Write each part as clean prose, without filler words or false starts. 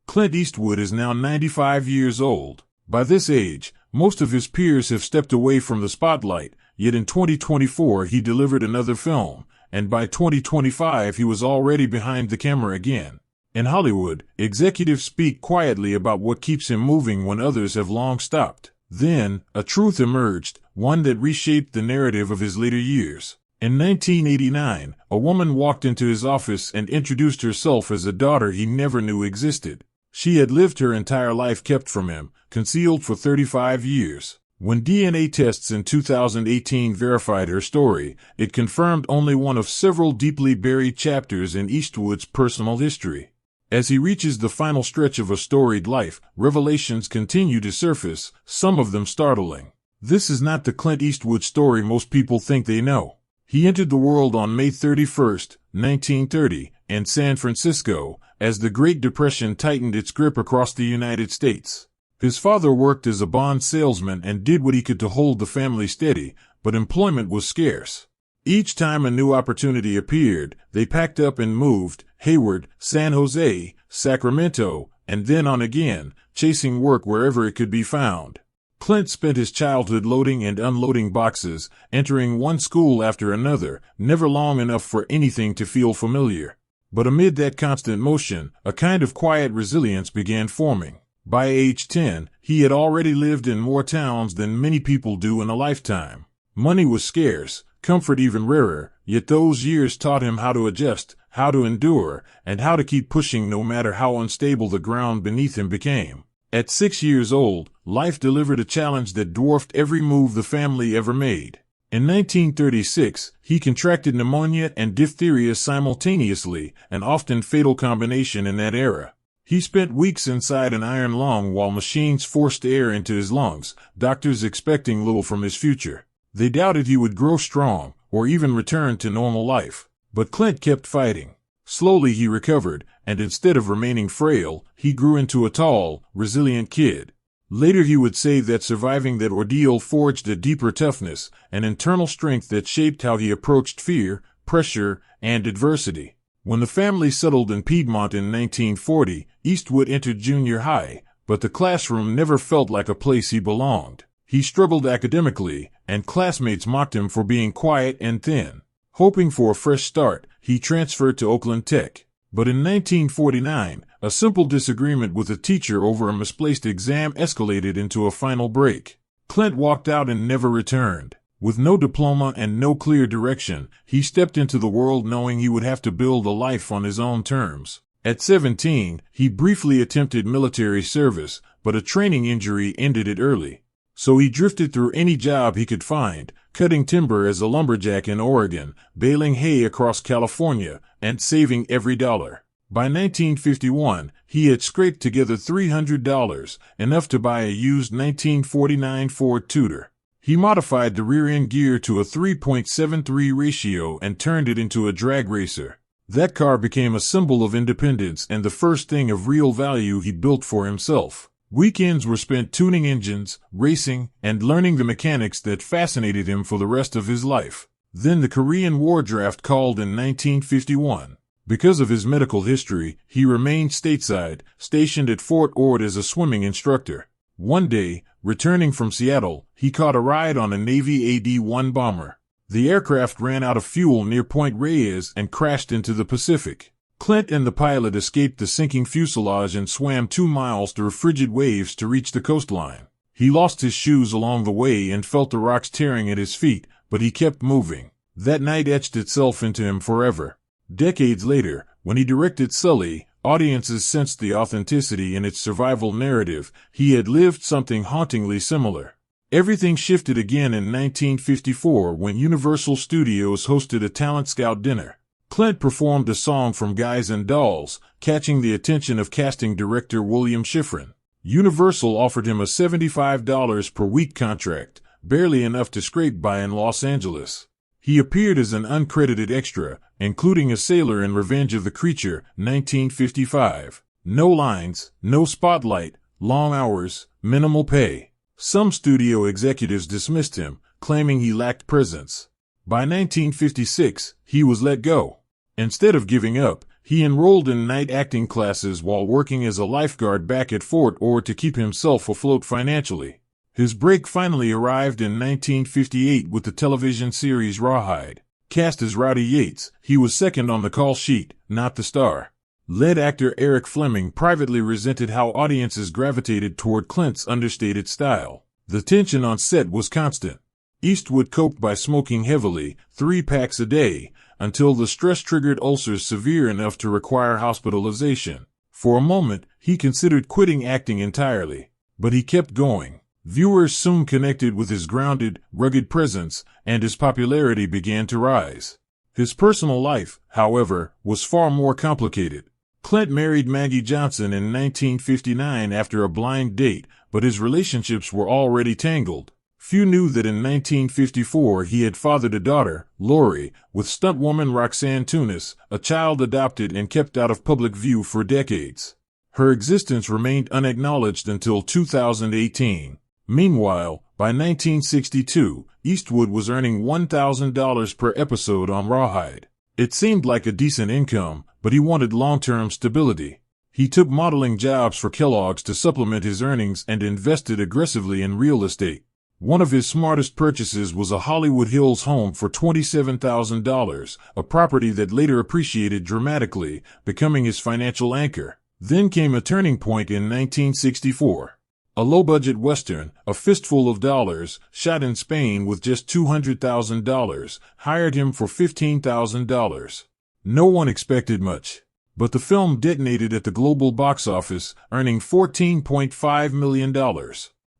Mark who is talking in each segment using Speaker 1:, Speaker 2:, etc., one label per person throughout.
Speaker 1: Clint Eastwood is now 95 years old. By this age, most of his peers have stepped away from the spotlight, yet in 2024 he delivered another film, and by 2025 he was already behind the camera again. In Hollywood, executives speak quietly about what keeps him moving when others have long stopped. Then, a truth emerged, one that reshaped the narrative of his later years. In 1989, a woman walked into his office and introduced herself as a daughter he never knew existed. She had lived her entire life kept from him, concealed for 35 years. When DNA tests in 2018 verified her story, it confirmed only one of several deeply buried chapters in Eastwood's personal history. As he reaches the final stretch of a storied life, revelations continue to surface, some of them startling. This is not the Clint Eastwood story most people think they know. He entered the world on May 31, 1930, in San Francisco, as the Great Depression tightened its grip across the United States. His father worked as a bond salesman and did what he could to hold the family steady, but employment was scarce. Each time a new opportunity appeared, they packed up and moved, Hayward, San Jose, Sacramento, and then on again, chasing work wherever it could be found. Clint spent his childhood loading and unloading boxes, entering one school after another, never long enough for anything to feel familiar. But amid that constant motion, a kind of quiet resilience began forming. By age 10, he had already lived in more towns than many people do in a lifetime. Money was scarce, comfort even rarer, yet those years taught him how to adjust, how to endure, and how to keep pushing no matter how unstable the ground beneath him became. At 6 years old, life delivered a challenge that dwarfed every move the family ever made. In 1936, he contracted pneumonia and diphtheria simultaneously, an often fatal combination in that era. He spent weeks inside an iron lung while machines forced air into his lungs, doctors expecting little from his future. They doubted he would grow strong, or even return to normal life. But Clint kept fighting. Slowly he recovered, and instead of remaining frail, he grew into a tall, resilient kid. Later he would say that surviving that ordeal forged a deeper toughness, an internal strength that shaped how he approached fear, pressure, and adversity. When the family settled in Piedmont in 1940, Eastwood entered junior high, but the classroom never felt like a place he belonged. He struggled academically, and classmates mocked him for being quiet and thin. Hoping for a fresh start, he transferred to Oakland Tech. But in 1949, a simple disagreement with a teacher over a misplaced exam escalated into a final break. Clint walked out and never returned. With no diploma and no clear direction, he stepped into the world knowing he would have to build a life on his own terms. At 17, he briefly attempted military service, but a training injury ended it early. So he drifted through any job he could find, cutting timber as a lumberjack in Oregon, baling hay across California, and saving every dollar. By 1951, he had scraped together $300, enough to buy a used 1949 Ford Tudor. He modified the rear-end gear to a 3.73 ratio and turned it into a drag racer. That car became a symbol of independence and the first thing of real value he built for himself. Weekends were spent tuning engines, racing, and learning the mechanics that fascinated him for the rest of his life. Then the Korean War draft called in 1951. Because of his medical history, he remained stateside, stationed at Fort Ord as a swimming instructor. One day, returning from Seattle, he caught a ride on a Navy AD-1 bomber. The aircraft ran out of fuel near Point Reyes and crashed into the Pacific. Clint and the pilot escaped the sinking fuselage and swam 2 miles through frigid waves to reach the coastline. He lost his shoes along the way and felt the rocks tearing at his feet, but he kept moving. That night etched itself into him forever. Decades later, when he directed Sully, audiences sensed the authenticity in its survival narrative. He had lived something hauntingly similar. Everything shifted again in 1954 when Universal Studios hosted a talent scout dinner. Clint performed a song from Guys and Dolls, catching the attention of casting director William Schifrin. Universal offered him a $75 per week contract, barely enough to scrape by in Los Angeles. He appeared as an uncredited extra, including a sailor in Revenge of the Creature, 1955. No lines, no spotlight, long hours, minimal pay. Some studio executives dismissed him, claiming he lacked presence. By 1956, he was let go. Instead of giving up, He enrolled in night acting classes while working as a lifeguard back at Fort Ord to keep himself afloat financially. His break finally arrived in 1958 with the television series Rawhide. Cast as Rowdy Yates, he was second on the call sheet, not the star. Lead actor Eric Fleming privately resented how audiences gravitated toward Clint's understated style. The tension on set was constant. Eastwood coped by smoking heavily, 3 packs a day, until the stress triggered ulcers severe enough to require hospitalization. For a moment, he considered quitting acting entirely. But he kept going. Viewers soon connected with his grounded, rugged presence, and his popularity began to rise. His personal life, however, was far more complicated. Clint married Maggie Johnson in 1959 after a blind date, but his relationships were already tangled. Few knew that in 1954 he had fathered a daughter, Lori, with stuntwoman Roxanne Tunis, a child adopted and kept out of public view for decades. Her existence remained unacknowledged until 2018. Meanwhile, by 1962, Eastwood was earning $1,000 per episode on Rawhide. It seemed like a decent income, but he wanted long-term stability. He took modeling jobs for Kellogg's to supplement his earnings and invested aggressively in real estate. One of his smartest purchases was a Hollywood Hills home for $27,000, a property that later appreciated dramatically, becoming his financial anchor. Then came a turning point in 1964. A low-budget Western, A Fistful of Dollars, shot in Spain with just $200,000, hired him for $15,000. No one expected much. But the film detonated at the global box office, earning $14.5 million.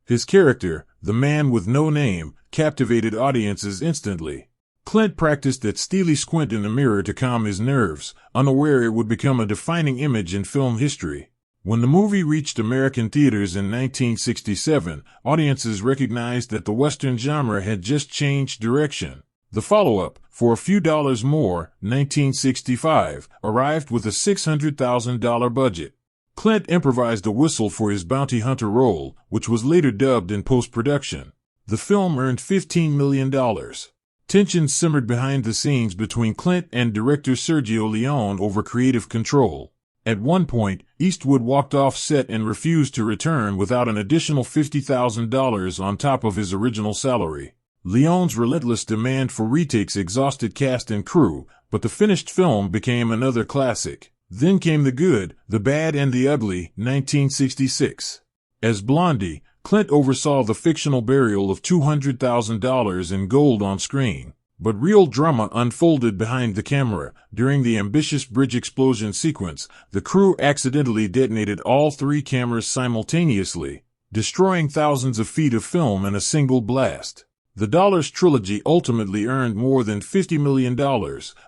Speaker 1: His character, the man with no name, captivated audiences instantly. Clint practiced that steely squint in the mirror to calm his nerves, unaware it would become a defining image in film history. When the movie reached American theaters in 1967, audiences recognized that the Western genre had just changed direction. The follow-up, For a Few Dollars More, 1965, arrived with a $600,000 budget. Clint improvised a whistle for his bounty hunter role, which was later dubbed in post-production. The film earned $15 million. Tensions simmered behind the scenes between Clint and director Sergio Leone over creative control. At one point, Eastwood walked off set and refused to return without an additional $50,000 on top of his original salary. Leone's relentless demand for retakes exhausted cast and crew, but the finished film became another classic. Then came The Good, the Bad and the Ugly, 1966. As Blondie, Clint oversaw the fictional burial of $200,000 in gold on screen. But real drama unfolded behind the camera. During the ambitious bridge explosion sequence, the crew accidentally detonated all 3 cameras simultaneously, destroying thousands of feet of film in a single blast. The Dollars trilogy ultimately earned more than $50 million,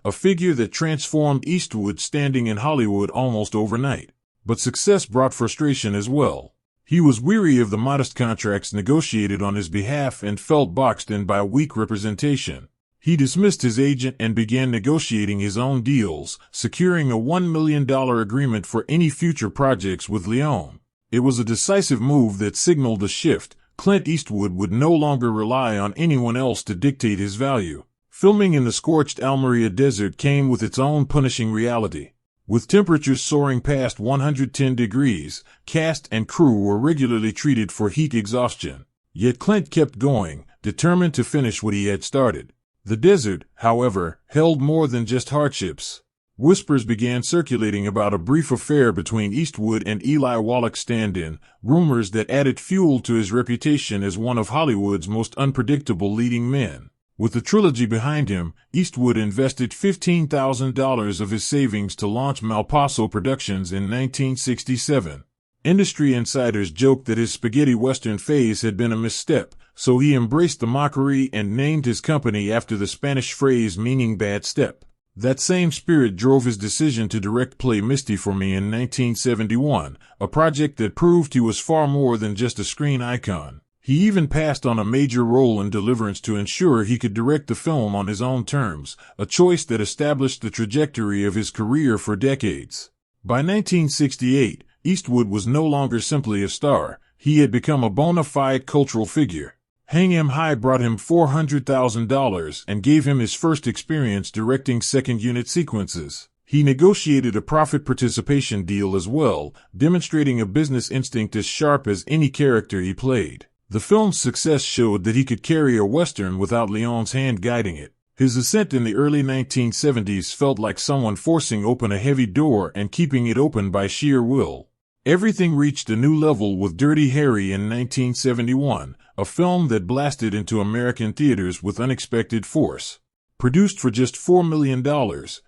Speaker 1: a figure that transformed Eastwood's standing in Hollywood almost overnight. But success brought frustration as well. He was weary of the modest contracts negotiated on his behalf and felt boxed in by weak representation. He dismissed his agent and began negotiating his own deals, securing a $1 million agreement for any future projects with Leone. It was a decisive move that signaled a shift. Clint Eastwood would no longer rely on anyone else to dictate his value. Filming in the scorched Almeria Desert came with its own punishing reality. With temperatures soaring past 110 degrees, cast and crew were regularly treated for heat exhaustion. Yet Clint kept going, determined to finish what he had started. The desert, however, held more than just hardships. Whispers began circulating about a brief affair between Eastwood and Eli Wallach's stand-in, rumors that added fuel to his reputation as one of Hollywood's most unpredictable leading men. With the trilogy behind him, Eastwood invested $15,000 of his savings to launch Malpaso Productions in 1967. Industry insiders joked that his spaghetti western phase had been a misstep, so he embraced the mockery and named his company after the Spanish phrase meaning bad step. That same spirit drove his decision to direct Play Misty for Me in 1971, a project that proved he was far more than just a screen icon. He even passed on a major role in Deliverance to ensure he could direct the film on his own terms, a choice that established the trajectory of his career for decades. By 1968, Eastwood was no longer simply a star. He had become a bona fide cultural figure. Hang 'Em High brought him $400,000 and gave him his first experience directing second-unit sequences. He negotiated a profit participation deal as well, demonstrating a business instinct as sharp as any character he played. The film's success showed that he could carry a Western without Leone's hand guiding it. His ascent in the early 1970s felt like someone forcing open a heavy door and keeping it open by sheer will. Everything reached a new level with Dirty Harry in 1971, a film that blasted into American theaters with unexpected force. Produced for just $4 million,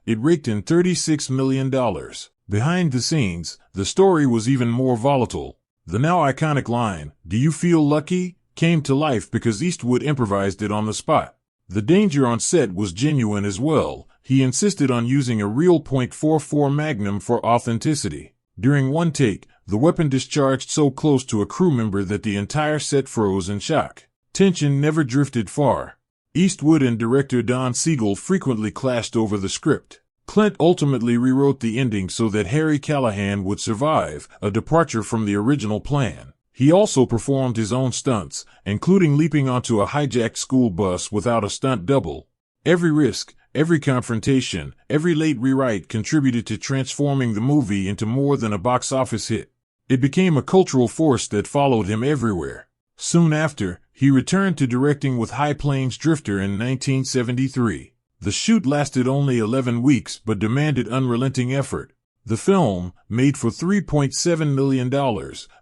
Speaker 1: it raked in $36 million. Behind the scenes, the story was even more volatile. The now iconic line, "Do you feel lucky?" came to life because Eastwood improvised it on the spot. The danger on set was genuine as well. He insisted on using a real .44 Magnum for authenticity. During one take, the weapon discharged so close to a crew member that the entire set froze in shock. Tension never drifted far. Eastwood and director Don Siegel frequently clashed over the script. Clint ultimately rewrote the ending so that Harry Callahan would survive, a departure from the original plan. He also performed his own stunts, including leaping onto a hijacked school bus without a stunt double. Every risk, every confrontation, every late rewrite contributed to transforming the movie into more than a box office hit. It became a cultural force that followed him everywhere. Soon after, he returned to directing with High Plains Drifter in 1973. The shoot lasted only 11 weeks but demanded unrelenting effort. The film, made for $3.7 million,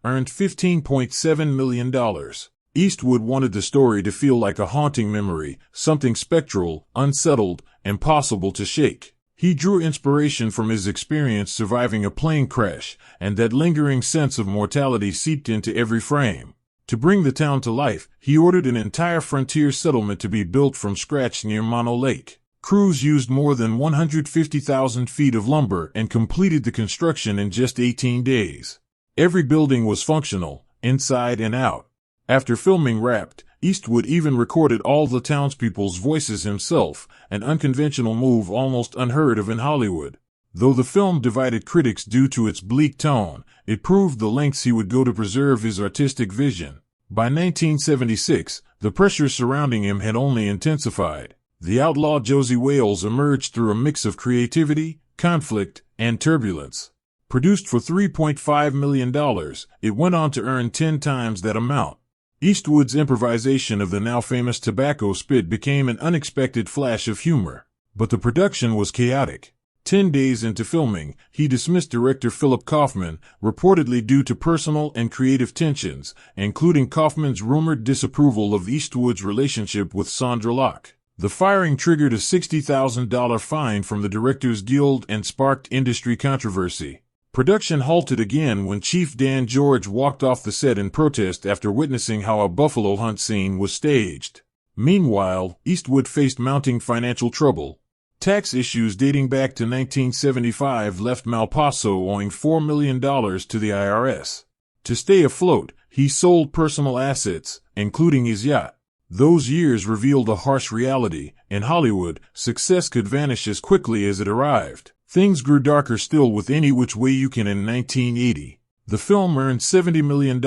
Speaker 1: earned $15.7 million. Eastwood wanted the story to feel like a haunting memory, something spectral, unsettled, impossible to shake. He drew inspiration from his experience surviving a plane crash, and that lingering sense of mortality seeped into every frame. To bring the town to life, he ordered an entire frontier settlement to be built from scratch near Mono Lake. Crews used more than 150,000 feet of lumber and completed the construction in just 18 days. Every building was functional, inside and out. After filming wrapped, Eastwood even recorded all the townspeople's voices himself, an unconventional move almost unheard of in Hollywood. Though the film divided critics due to its bleak tone, it proved the lengths he would go to preserve his artistic vision. By 1976, the pressure surrounding him had only intensified. The outlaw Josie Wales emerged through a mix of creativity, conflict, and turbulence. Produced for $3.5 million, it went on to earn 10 times that amount. Eastwood's improvisation of the now famous tobacco spit became an unexpected flash of humor. But the production was chaotic. 10 days into filming, he dismissed director Philip Kaufman, reportedly due to personal and creative tensions, including Kaufman's rumored disapproval of Eastwood's relationship with Sandra Locke. The firing triggered a $60,000 fine from the Directors Guild and sparked industry controversy. Production halted again when Chief Dan George walked off the set in protest after witnessing how a buffalo hunt scene was staged. Meanwhile, Eastwood faced mounting financial trouble. Tax issues dating back to 1975 left Malpaso owing $4 million to the IRS. To stay afloat, he sold personal assets, including his yacht. Those years revealed a harsh reality. In Hollywood, success could vanish as quickly as it arrived. Things grew darker still with Any Which Way You Can in 1980. The film earned $70 million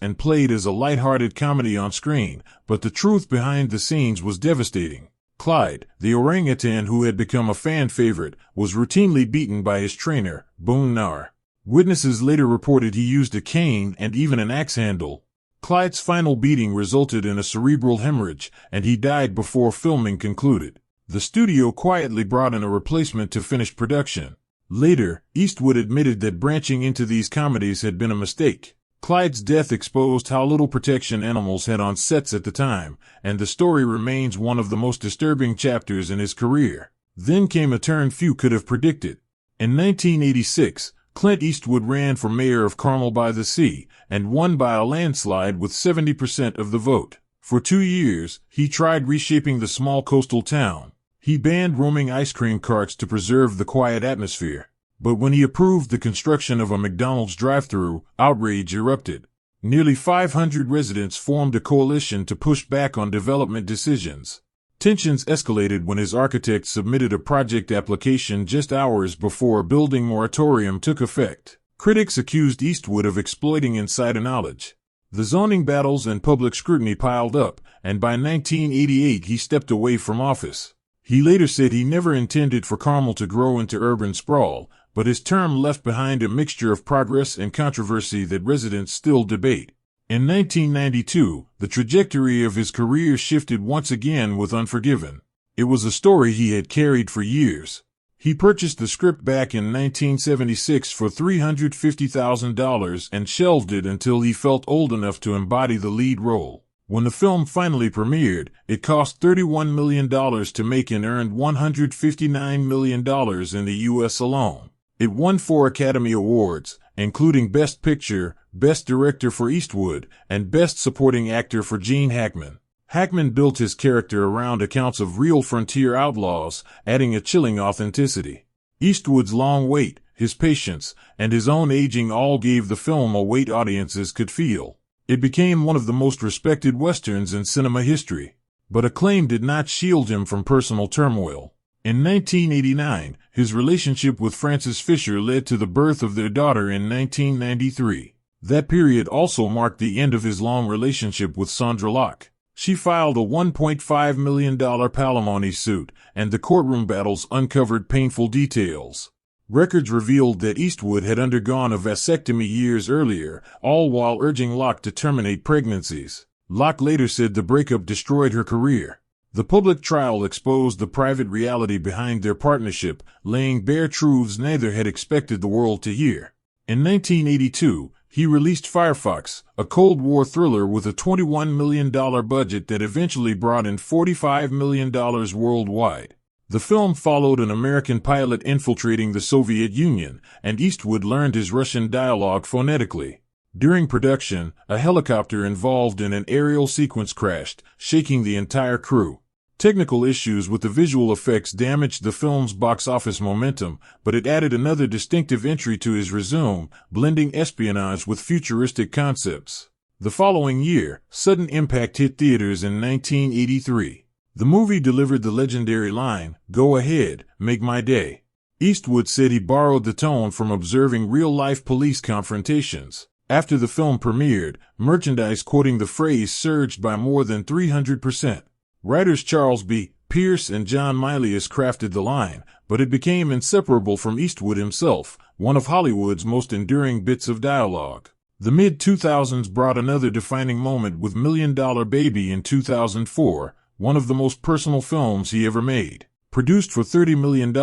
Speaker 1: and played as a lighthearted comedy on screen, but the truth behind the scenes was devastating. Clyde, the orangutan who had become a fan favorite, was routinely beaten by his trainer, Boone Nar. Witnesses later reported he used a cane and even an axe handle. Clyde's final beating resulted in a cerebral hemorrhage, and he died before filming concluded. The studio quietly brought in a replacement to finish production. Later, Eastwood admitted that branching into these comedies had been a mistake. Clyde's death exposed how little protection animals had on sets at the time, and the story remains one of the most disturbing chapters in his career. Then came a turn few could have predicted. In 1986, Clint Eastwood ran for mayor of Carmel by the Sea, and won by a landslide with 70% of the vote. For 2 years, he tried reshaping the small coastal town. He banned roaming ice cream carts to preserve the quiet atmosphere. But when he approved the construction of a McDonald's drive-thru, outrage erupted. Nearly 500 residents formed a coalition to push back on development decisions. Tensions escalated when his architect submitted a project application just hours before a building moratorium took effect. Critics accused Eastwood of exploiting insider knowledge. The zoning battles and public scrutiny piled up, and by 1988 he stepped away from office. He later said he never intended for Carmel to grow into urban sprawl, but his term left behind a mixture of progress and controversy that residents still debate. In 1992, the trajectory of his career shifted once again with Unforgiven. It was a story he had carried for years. He purchased the script back in 1976 for $350,000 and shelved it until he felt old enough to embody the lead role. When the film finally premiered, it cost $31 million to make and earned $159 million in the U.S. alone. It won 4 Academy Awards, including Best Picture, Best Director for Eastwood, and Best Supporting Actor for Gene Hackman. Hackman built his character around accounts of real frontier outlaws, adding a chilling authenticity. Eastwood's long wait, his patience, and his own aging all gave the film a weight audiences could feel. It became one of the most respected westerns in cinema history. But acclaim did not shield him from personal turmoil. In 1989, his relationship with Frances Fisher led to the birth of their daughter in 1993. That period also marked the end of his long relationship with Sandra Locke. She filed a $1.5 million palimony suit, and the courtroom battles uncovered painful details. Records revealed that Eastwood had undergone a vasectomy years earlier, all while urging Locke to terminate pregnancies. Locke later said the breakup destroyed her career. The public trial exposed the private reality behind their partnership, laying bare truths neither had expected the world to hear. In 1982, he released Firefox, a Cold War thriller with a $21 million budget that eventually brought in $45 million worldwide. The film followed an American pilot infiltrating the Soviet Union, and Eastwood learned his Russian dialogue phonetically. During production, a helicopter involved in an aerial sequence crashed, shaking the entire crew. Technical issues with the visual effects damaged the film's box office momentum, but it added another distinctive entry to his resume, blending espionage with futuristic concepts. The following year, Sudden Impact hit theaters in 1983. The movie delivered the legendary line, "Go ahead, make my day." Eastwood said he borrowed the tone from observing real-life police confrontations. After the film premiered, merchandise quoting the phrase surged by more than 300%. Writers Charles B. Pierce and John Milius crafted the line, but it became inseparable from Eastwood himself, one of Hollywood's most enduring bits of dialogue. The mid-2000s brought another defining moment with Million Dollar Baby in 2004, one of the most personal films he ever made. Produced for $30 million,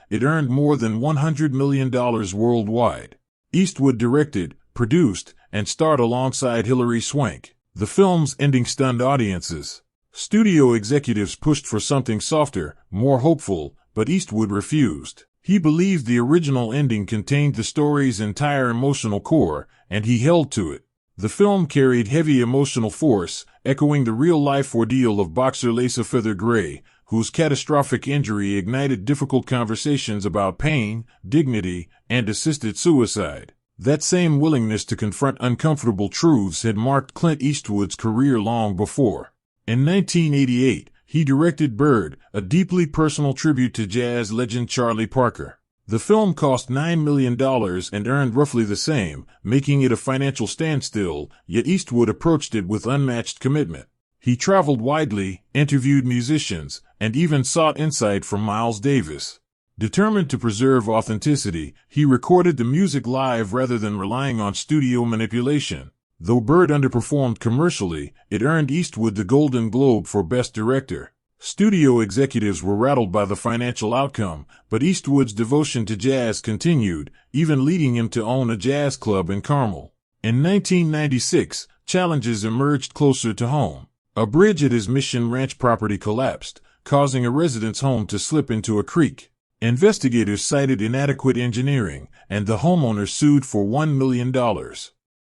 Speaker 1: it earned more than $100 million worldwide. Eastwood directed, produced, and starred alongside Hilary Swank. The film's ending stunned audiences. Studio executives pushed for something softer, more hopeful, but Eastwood refused. He believed the original ending contained the story's entire emotional core, and he held to it. The film carried heavy emotional force, echoing the real-life ordeal of boxer Lisa Feather Gray, whose catastrophic injury ignited difficult conversations about pain, dignity, and assisted suicide. That same willingness to confront uncomfortable truths had marked Clint Eastwood's career long before. In 1988, he directed Bird, a deeply personal tribute to jazz legend Charlie Parker. The film cost $9 million and earned roughly the same, making it a financial standstill, yet Eastwood approached it with unmatched commitment. He traveled widely, interviewed musicians, and even sought insight from Miles Davis. Determined to preserve authenticity, he recorded the music live rather than relying on studio manipulation. Though Bird underperformed commercially, it earned Eastwood the Golden Globe for Best Director. Studio executives were rattled by the financial outcome, but Eastwood's devotion to jazz continued, even leading him to own a jazz club in Carmel. In 1996, challenges emerged closer to home. A bridge at his Mission Ranch property collapsed, causing a resident's home to slip into a creek. Investigators cited inadequate engineering, and the homeowner sued for $1 million.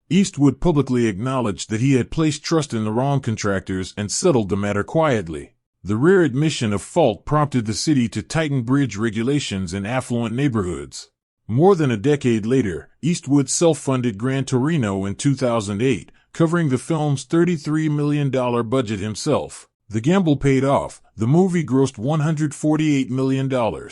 Speaker 1: Eastwood publicly acknowledged that he had placed trust in the wrong contractors and settled the matter quietly. The rare admission of fault prompted the city to tighten bridge regulations in affluent neighborhoods. More than a decade later, Eastwood self-funded Gran Torino in 2008, covering the film's $33 million budget himself. The gamble paid off. The movie grossed $148 million.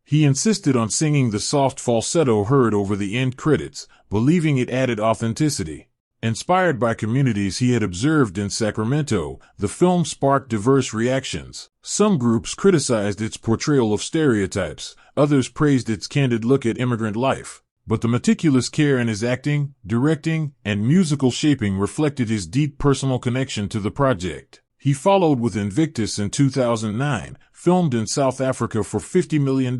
Speaker 1: He insisted on singing the soft falsetto heard over the end credits, believing it added authenticity. Inspired by communities he had observed in Sacramento, the film sparked diverse reactions. Some groups criticized its portrayal of stereotypes, others praised its candid look at immigrant life. But the meticulous care in his acting, directing, and musical shaping reflected his deep personal connection to the project. He followed with Invictus in 2009, filmed in South Africa for $50 million.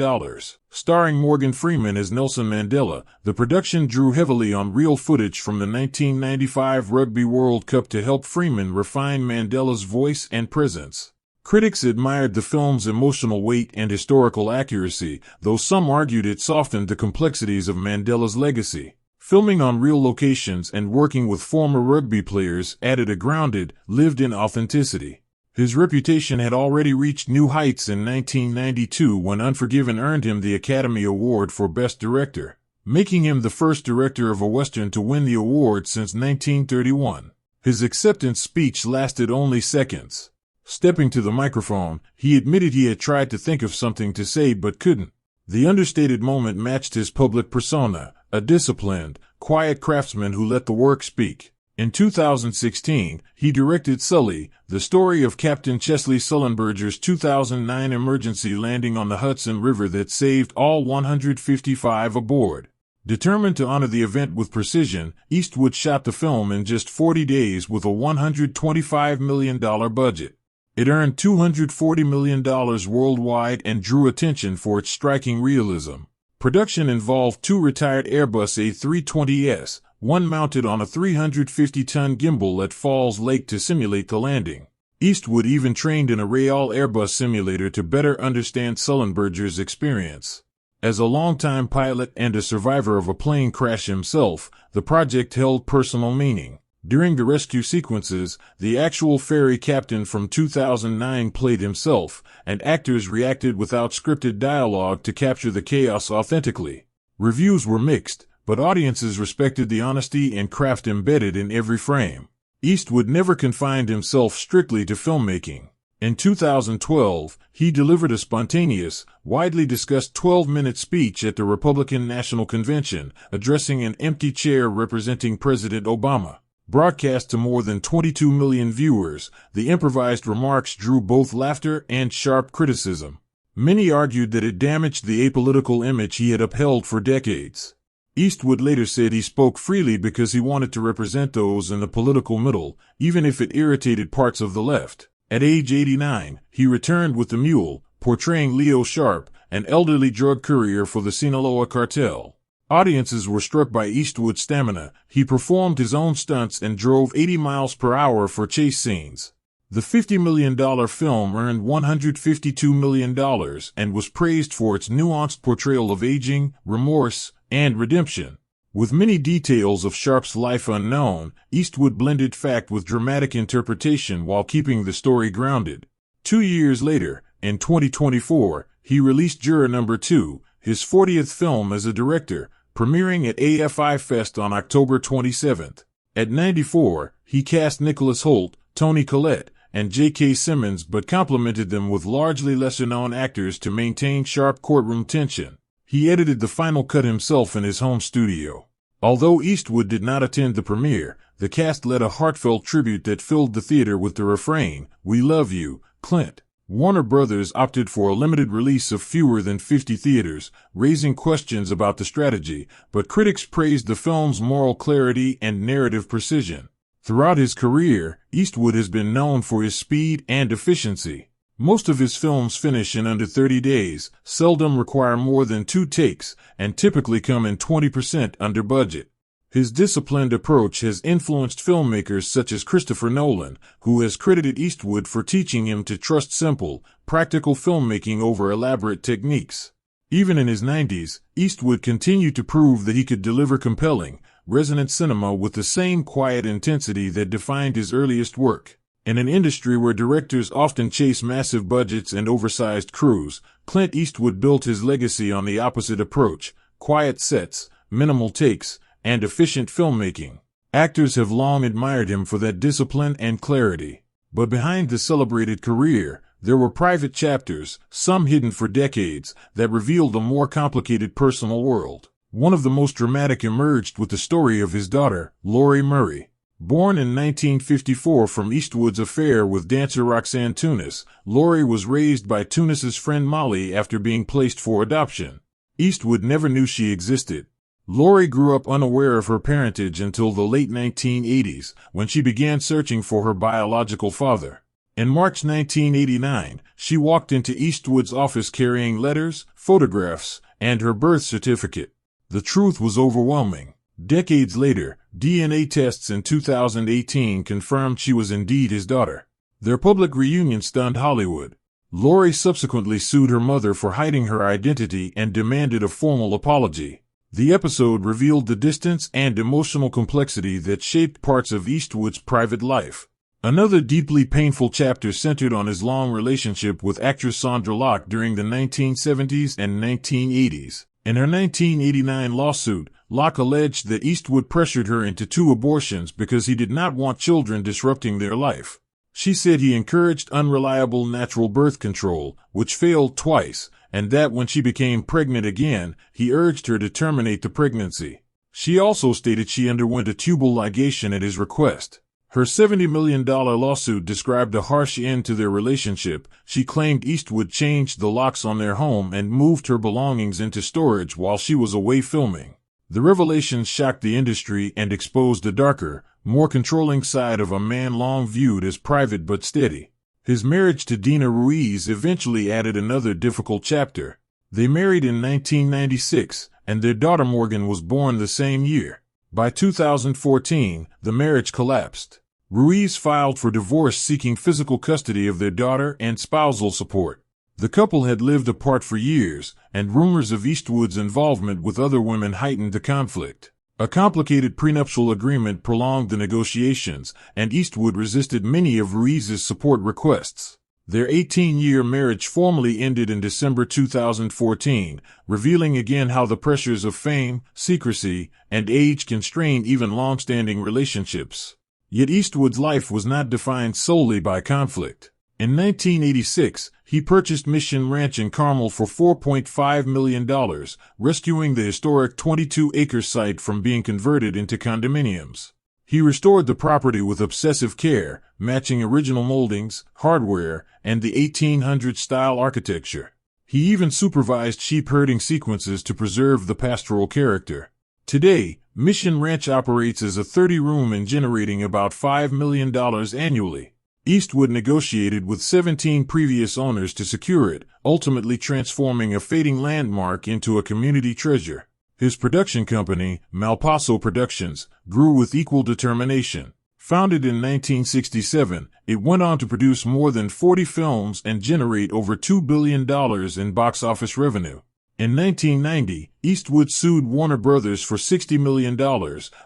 Speaker 1: Starring Morgan Freeman as Nelson Mandela, the production drew heavily on real footage from the 1995 Rugby World Cup to help Freeman refine Mandela's voice and presence. Critics admired the film's emotional weight and historical accuracy, though some argued it softened the complexities of Mandela's legacy. Filming on real locations and working with former rugby players added a grounded, lived-in authenticity. His reputation had already reached new heights in 1992 when Unforgiven earned him the Academy Award for Best Director, making him the first director of a Western to win the award since 1931. His acceptance speech lasted only seconds. Stepping to the microphone, he admitted he had tried to think of something to say but couldn't. The understated moment matched his public persona, a disciplined, quiet craftsman who let the work speak. In 2016, he directed Sully, the story of Captain Chesley Sullenberger's 2009 emergency landing on the Hudson River that saved all 155 aboard. Determined to honor the event with precision, Eastwood shot the film in just 40 days with a $125 million budget. It earned $240 million worldwide and drew attention for its striking realism. Production involved two retired Airbus A320s, one mounted on a 350-ton gimbal at Falls Lake to simulate the landing. Eastwood even trained in a Real Airbus simulator to better understand Sullenberger's experience. As a longtime pilot and a survivor of a plane crash himself, the project held personal meaning. During the rescue sequences, the actual ferry captain from 2009 played himself, and actors reacted without scripted dialogue to capture the chaos authentically. Reviews were mixed, but audiences respected the honesty and craft embedded in every frame. Eastwood never confined himself strictly to filmmaking. In 2012, he delivered a spontaneous, widely discussed 12-minute speech at the Republican National Convention, addressing an empty chair representing President Obama. Broadcast to more than 22 million viewers, the improvised remarks drew both laughter and sharp criticism. Many argued that it damaged the apolitical image he had upheld for decades. Eastwood later said he spoke freely because he wanted to represent those in the political middle, even if it irritated parts of the left. At age 89, he returned with The Mule, portraying Leo Sharp, an elderly drug courier for the Sinaloa cartel. Audiences were struck by Eastwood's stamina. He performed his own stunts and drove 80 miles per hour for chase scenes. The $50 million film earned $152 million and was praised for its nuanced portrayal of aging, remorse, and redemption. With many details of Sharp's life unknown, Eastwood blended fact with dramatic interpretation while keeping the story grounded. 2 years later, in 2024, he released Juror No. 2, his 40th film as a director, premiering at AFI Fest on October 27th. At 94, he cast Nicholas Hoult, Toni Collette, and J.K. Simmons but complemented them with largely lesser-known actors to maintain sharp courtroom tension. He edited the final cut himself in his home studio. Although Eastwood did not attend the premiere, the cast led a heartfelt tribute that filled the theater with the refrain, "We love you, Clint." Warner Brothers opted for a limited release of fewer than 50 theaters, raising questions about the strategy, but critics praised the film's moral clarity and narrative precision. Throughout his career, Eastwood has been known for his speed and efficiency. Most of his films finish in under 30 days, seldom require more than 2 takes, and typically come in 20% under budget. His disciplined approach has influenced filmmakers such as Christopher Nolan, who has credited Eastwood for teaching him to trust simple, practical filmmaking over elaborate techniques. Even in his 90s, Eastwood continued to prove that he could deliver compelling, resonant cinema with the same quiet intensity that defined his earliest work. In an industry where directors often chase massive budgets and oversized crews, Clint Eastwood built his legacy on the opposite approach: quiet sets, minimal takes, and efficient filmmaking. Actors have long admired him for that discipline and clarity. But behind the celebrated career, there were private chapters, some hidden for decades, that revealed a more complicated personal world. One of the most dramatic emerged with the story of his daughter, Lori Murray. Born in 1954 from Eastwood's affair with dancer Roxanne Tunis, Laurie was raised by Tunis's friend Molly after being placed for adoption. Eastwood never knew she existed. Laurie grew up unaware of her parentage until the late 1980s, when she began searching for her biological father. In March 1989, she walked into Eastwood's office carrying letters, photographs, and her birth certificate. The truth was overwhelming. Decades later, DNA tests in 2018 confirmed she was indeed his daughter. Their public reunion stunned Hollywood. Laurie subsequently sued her mother for hiding her identity and demanded a formal apology. The episode revealed the distance and emotional complexity that shaped parts of Eastwood's private life. Another deeply painful chapter centered on his long relationship with actress Sandra Locke during the 1970s and 1980s. In her 1989 lawsuit, Locke alleged that Eastwood pressured her into 2 abortions because he did not want children disrupting their life. She said he encouraged unreliable natural birth control, which failed twice, and that when she became pregnant again, he urged her to terminate the pregnancy. She also stated she underwent a tubal ligation at his request. Her $70 million lawsuit described a harsh end to their relationship. She claimed Eastwood changed the locks on their home and moved her belongings into storage while she was away filming. The revelations shocked the industry and exposed a darker, more controlling side of a man long viewed as private but steady. His marriage to Dina Ruiz eventually added another difficult chapter. They married in 1996, and their daughter Morgan was born the same year. By 2014, the marriage collapsed. Ruiz filed for divorce seeking physical custody of their daughter and spousal support. The couple had lived apart for years, and rumors of Eastwood's involvement with other women heightened the conflict. A complicated prenuptial agreement prolonged the negotiations, and Eastwood resisted many of Ruiz's support requests. Their 18-year marriage formally ended in December 2014, revealing again how the pressures of fame, secrecy, and age can strain even long-standing relationships. Yet Eastwood's life was not defined solely by conflict. In 1986, he purchased Mission Ranch in Carmel for $4.5 million, rescuing the historic 22-acre site from being converted into condominiums. He restored the property with obsessive care, matching original moldings, hardware, and the 1800s-style architecture. He even supervised sheep herding sequences to preserve the pastoral character. Today, Mission Ranch operates as a 30-room and generating about $5 million annually. Eastwood negotiated with 17 previous owners to secure it, ultimately transforming a fading landmark into a community treasure. His production company, Malpaso Productions, grew with equal determination. Founded in 1967, it went on to produce more than 40 films and generate over $2 billion in box office revenue. In 1990, Eastwood sued Warner Brothers for $60 million,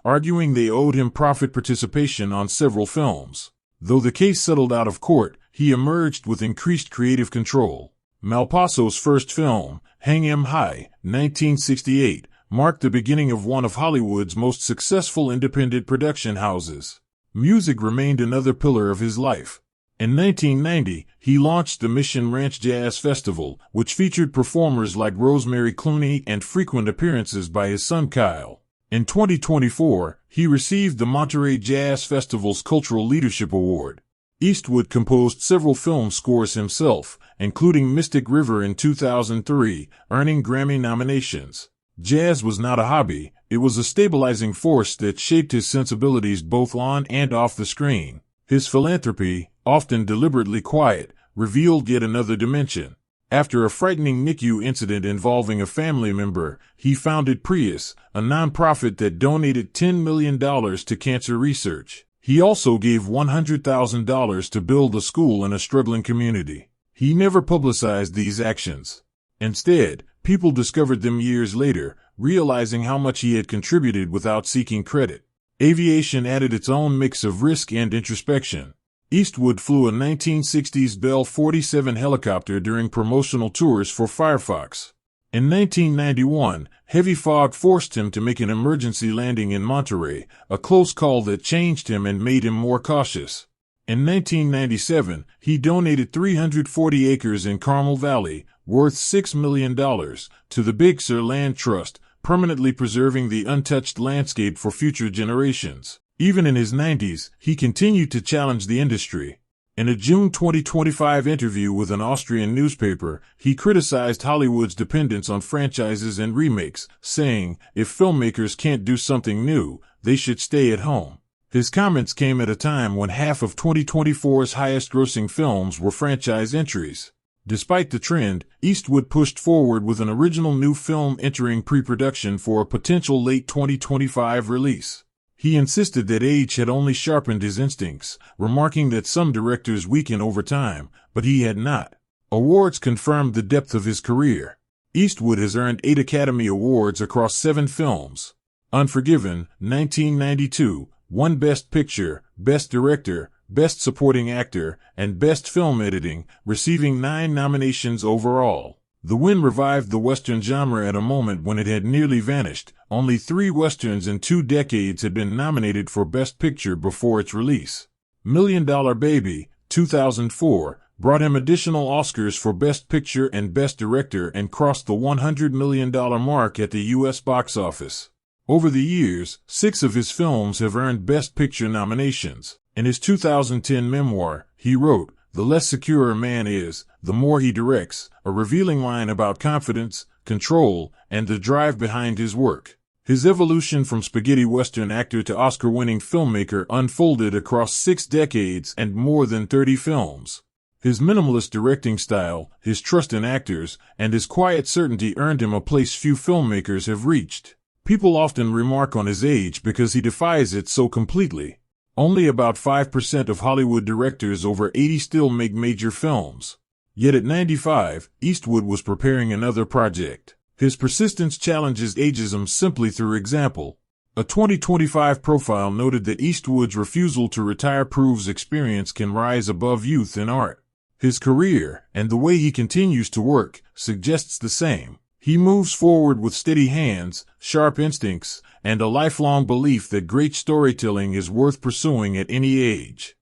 Speaker 1: arguing they owed him profit participation on several films. Though the case settled out of court, he emerged with increased creative control. Malpaso's first film, Hang 'Em High, 1968, marked the beginning of one of Hollywood's most successful independent production houses. Music remained another pillar of his life. In 1990, he launched the Mission Ranch Jazz Festival, which featured performers like Rosemary Clooney and frequent appearances by his son Kyle. In 2024, he received the Monterey Jazz Festival's Cultural Leadership Award. Eastwood composed several film scores himself, including Mystic River in 2003, earning Grammy nominations. Jazz was not a hobby, it was a stabilizing force that shaped his sensibilities both on and off the screen. His philanthropy, often deliberately quiet, revealed yet another dimension. After a frightening NICU incident involving a family member, he founded Prius, a nonprofit that donated $10 million to cancer research. He also gave $100,000 to build a school in a struggling community. He never publicized these actions. Instead, people discovered them years later, realizing how much he had contributed without seeking credit. Aviation added its own mix of risk and introspection. Eastwood flew a 1960s Bell 47 helicopter during promotional tours for Firefox. In 1991, heavy fog forced him to make an emergency landing in Monterey, a close call that changed him and made him more cautious. In 1997, he donated 340 acres in Carmel Valley, worth $6 million, to the Big Sur Land Trust, permanently preserving the untouched landscape for future generations. Even in his 90s, he continued to challenge the industry. In a June 2025 interview with an Austrian newspaper, he criticized Hollywood's dependence on franchises and remakes, saying, "If filmmakers can't do something new, they should stay at home." His comments came at a time when half of 2024's highest-grossing films were franchise entries. Despite the trend, Eastwood pushed forward with an original new film entering pre-production for a potential late 2025 release. He insisted that age had only sharpened his instincts, remarking that some directors weaken over time, but he had not. Awards confirmed the depth of his career. Eastwood has earned 8 Academy Awards across 7 films. Unforgiven, 1992, won Best Picture, Best Director, Best Supporting Actor, and Best Film Editing, receiving 9 nominations overall. The win revived the Western genre at a moment when it had nearly vanished. Only 3 Westerns in 2 decades had been nominated for Best Picture before its release. Million Dollar Baby, 2004, brought him additional Oscars for Best Picture and Best Director and crossed the $100 million mark at the U.S. box office. Over the years, 6 of his films have earned Best Picture nominations. In his 2010 memoir, he wrote, "The less secure a man is, the more he directs," a revealing line about confidence, control, and the drive behind his work. His evolution from spaghetti western actor to Oscar-winning filmmaker unfolded across 6 decades and more than 30 films. His minimalist directing style, his trust in actors, and his quiet certainty earned him a place few filmmakers have reached. People often remark on his age because he defies it so completely. Only about 5% of Hollywood directors over 80 still make major films. Yet at 95, Eastwood was preparing another project. His persistence challenges ageism simply through example. A 2025 profile noted that Eastwood's refusal to retire proves experience can rise above youth in art. His career, and the way he continues to work, suggests the same. He moves forward with steady hands, sharp instincts, and a lifelong belief that great storytelling is worth pursuing at any age.